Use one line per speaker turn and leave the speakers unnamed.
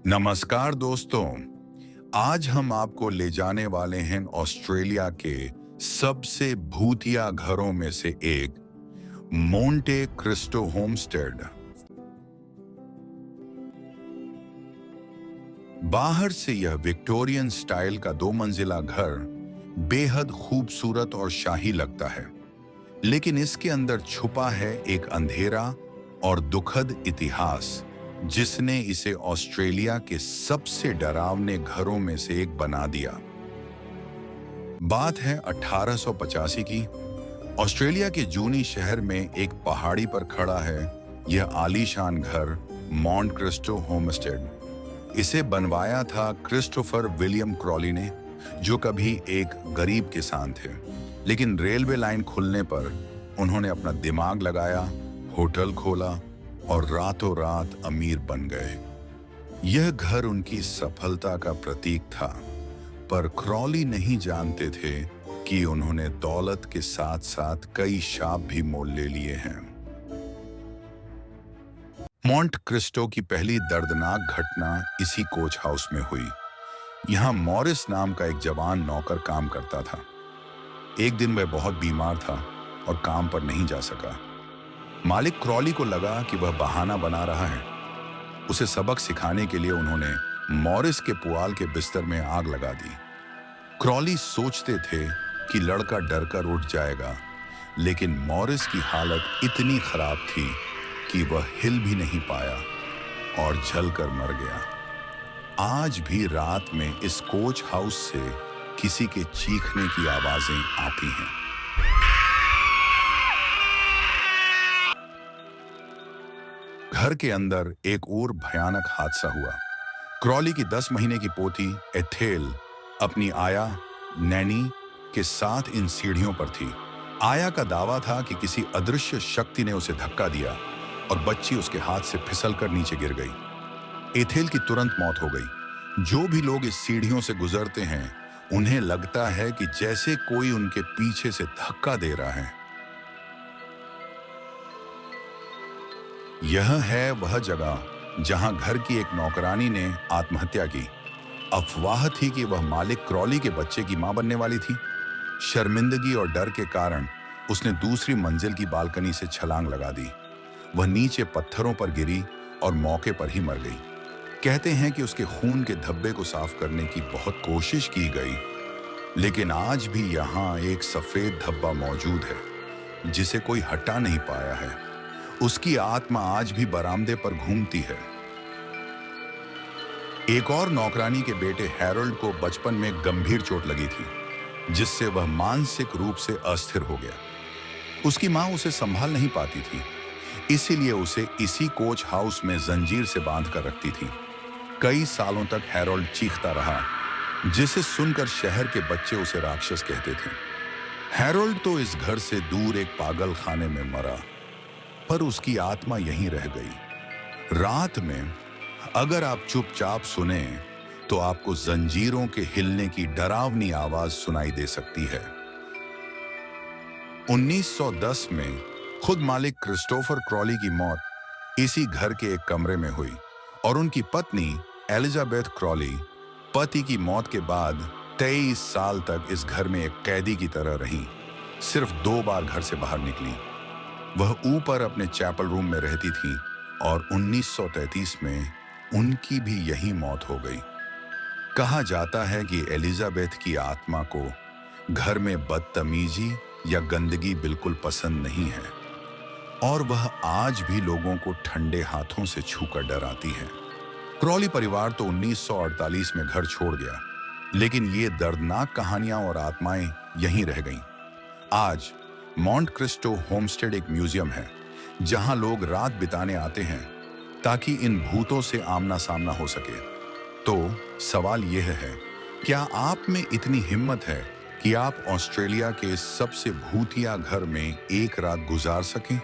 नमस्कार दोस्तों। आज हम आपको ले जाने वाले हैं ऑस्ट्रेलिया के सबसे भूतिया घरों में से एक, मोंटे क्रिस्टो होमस्टेड। बाहर से यह विक्टोरियन स्टाइल का 2 मंजिला घर बेहद खूबसूरत और शाही लगता है, लेकिन इसके अंदर छुपा है एक अंधेरा और दुखद इतिहास जिसने इसे ऑस्ट्रेलिया के सबसे डरावने घरों में से एक बना दिया। बात है 1885 की। ऑस्ट्रेलिया के जूनी शहर में एक पहाड़ी पर खड़ा है यह आलीशान घर, मॉन्ट क्रिस्टो होमस्टेड। इसे बनवाया था क्रिस्टोफर विलियम क्रॉली ने, जो कभी एक गरीब किसान थे, लेकिन रेलवे लाइन खुलने पर उन्होंने अपना दिमाग लगाया, होटल खोला और रातों रात अमीर बन गए। यह घर उनकी सफलता का प्रतीक था, पर क्रॉली नहीं जानते थे कि उन्होंने दौलत के साथ साथ कई शाप भी मोल ले लिए हैं। मॉन्ट क्रिस्टो की पहली दर्दनाक घटना इसी कोच हाउस में हुई। यहां मॉरिस नाम का एक जवान नौकर काम करता था। एक दिन वह बहुत बीमार था और काम पर नहीं जा सका। मालिक क्रॉली को लगा कि वह बहाना बना रहा है। उसे सबक सिखाने के लिए उन्होंने मॉरिस के पुआल के बिस्तर में आग लगा दी। क्रॉली सोचते थे कि लड़का डरकर उठ जाएगा, लेकिन मॉरिस की हालत इतनी खराब थी कि वह हिल भी नहीं पाया और जलकर मर गया। आज भी रात में इस कोच हाउस से किसी के चीखने की आवाजें आती हैं। घर के अंदर एक और भयानक हादसा हुआ। क्रॉली की 10 महीने की पोती एथेल अपनी आया नैनी के साथ इन सीढ़ियों पर थी। आया का दावा था कि किसी अदृश्य शक्ति ने उसे धक्का दिया और बच्ची उसके हाथ से फिसलकर नीचे गिर गई। एथेल की तुरंत मौत हो गई। जो भी लोग इस सीढ़ियों से गुजरते हैं, उन्हें लगता है कि जैसे कोई उनके पीछे से धक्का दे रहा है। यह है वह जगह जहां घर की एक नौकरानी ने आत्महत्या की। अफवाह थी कि वह मालिक क्रॉली के बच्चे की मां बनने वाली थी। शर्मिंदगी और डर के कारण उसने दूसरी मंजिल की बालकनी से छलांग लगा दी। वह नीचे पत्थरों पर गिरी और मौके पर ही मर गई। कहते हैं कि उसके खून के धब्बे को साफ करने की बहुत कोशिश की गई, लेकिन आज भी यहां एक सफेद धब्बा मौजूद है जिसे कोई हटा नहीं पाया है। उसकी आत्मा आज भी बरामदे पर घूमती है। एक और नौकरानी के बेटे हैरोल्ड को बचपन में गंभीर चोट लगी थी, जिससे वह मानसिक रूप से अस्थिर हो गया। उसकी मां उसे संभाल नहीं पाती थी, इसीलिए उसे इसी कोच हाउस में जंजीर से बांध कर रखती थी। कई सालों तक हैरोल्ड चीखता रहा, जिसे सुनकर शहर के बच्चे उसे राक्षस कहते थे। हैरोल्ड तो इस घर से दूर एक पागल खाने में मरा, पर उसकी आत्मा यहीं रह गई। रात में अगर आप चुपचाप सुने तो आपको जंजीरों के हिलने की डरावनी आवाज सुनाई दे सकती है। 1910 में खुद मालिक क्रिस्टोफर क्रॉली की मौत इसी घर के एक कमरे में हुई और उनकी पत्नी एलिजाबेथ क्रॉली पति की मौत के बाद 23 साल तक इस घर में एक कैदी की तरह रही। सिर्फ 2 बार घर से बाहर निकली। वह ऊपर अपने चैपल रूम में रहती थी और 1933 में उनकी भी यही मौत हो गई। कहा जाता है कि एलिजाबेथ की आत्मा को घर में बदतमीजी या गंदगी बिल्कुल पसंद नहीं है और वह आज भी लोगों को ठंडे हाथों से छूकर डराती है। क्रॉली परिवार तो 1948 में घर छोड़ गया, लेकिन ये दर्दनाक कहानियां और आत्माएं यहीं रह गईं। आज मॉन्ट क्रिस्टो होमस्टेड एक म्यूजियम है जहां लोग रात बिताने आते हैं ताकि इन भूतों से आमना सामना हो सके। तो सवाल यह है, क्या आप में इतनी हिम्मत है कि आप ऑस्ट्रेलिया के सबसे भूतिया घर में एक रात गुजार सकें?